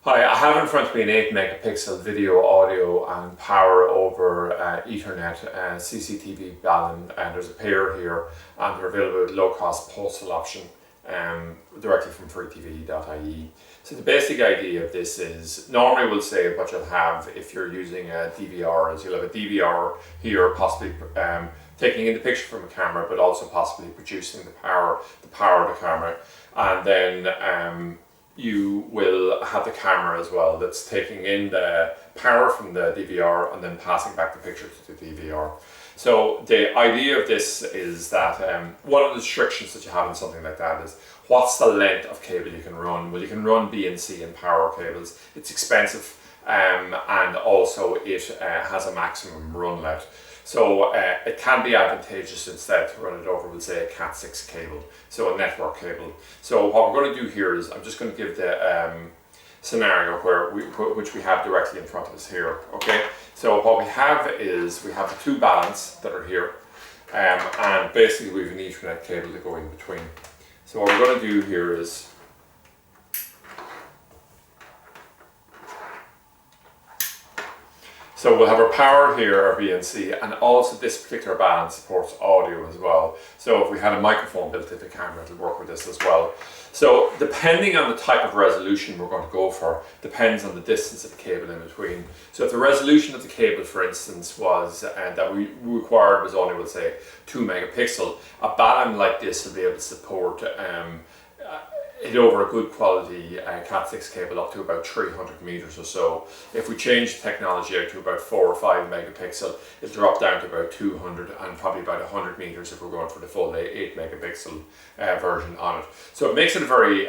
Hi, I have in front of me an 8 megapixel video, audio and power over Ethernet CCTV Balun, and there's a pair here and they're available with low cost postal option directly from freetv.ie. So the basic idea of this is, normally we'll say what you'll have if you're using a DVR is you'll have a DVR here possibly taking in the picture from a camera, but also possibly producing the power of the camera, and then you will have the camera as well that's taking in the power from the DVR and then passing back the picture to the DVR. So the idea of this is that one of the restrictions that you have in something like that is what's the length of cable you can run. Well, you can run BNC and power cables. It's expensive and also it has a maximum run length. So it can be advantageous instead to run it over, we'll say, a Cat6 cable, so a network cable. So what we're going to do here is I'm just going to give the scenario which we have directly in front of us here. Okay, so what we have is we have the two baluns that are here, and basically we have an Ethernet cable to go in between. So what we're going to do here is so we'll have our power here, our BNC, and also this particular balun supports audio as well. So if we had a microphone built into the camera, it'll work with this as well. So depending on the type of resolution we're going to go for, depends on the distance of the cable in between. So if the resolution of the cable, for instance, was that we required was only, we'll say, 2 megapixel, a balun like this will be able to support it over a good quality Cat6 cable up to about 300 meters or so. If we change the technology out to about 4 or 5 megapixel, it'll drop down to about 200 and probably about 100 meters if we're going for the full 8 megapixel version on it. So it makes it a very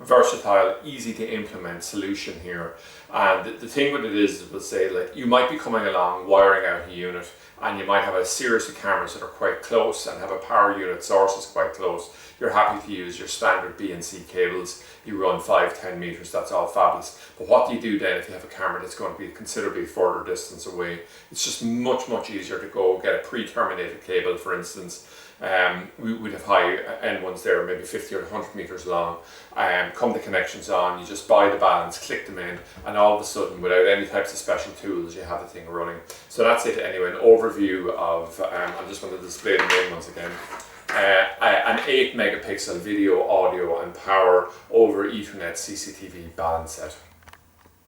versatile, easy to implement solution here. And the thing with it is, we'll say, like, you might be coming along wiring out a unit and you might have a series of cameras that are quite close and have a power unit sources quite close. You're happy to use your standard BNC cables. You run 5-10 meters, that's all fabulous. But what do you do then if you have a camera that's going to be considerably further distance away? It's just much easier to go get a pre-terminated cable, for instance. We'd have high end ones there, maybe 50 or 100 meters long. Come the connections on, you just buy the baluns, click them in, and all of a sudden, without any types of special tools, you have the thing running. So that's it anyway, an overview of, I just want to display the main ones again. An 8 megapixel video, audio and power over Ethernet CCTV balun set.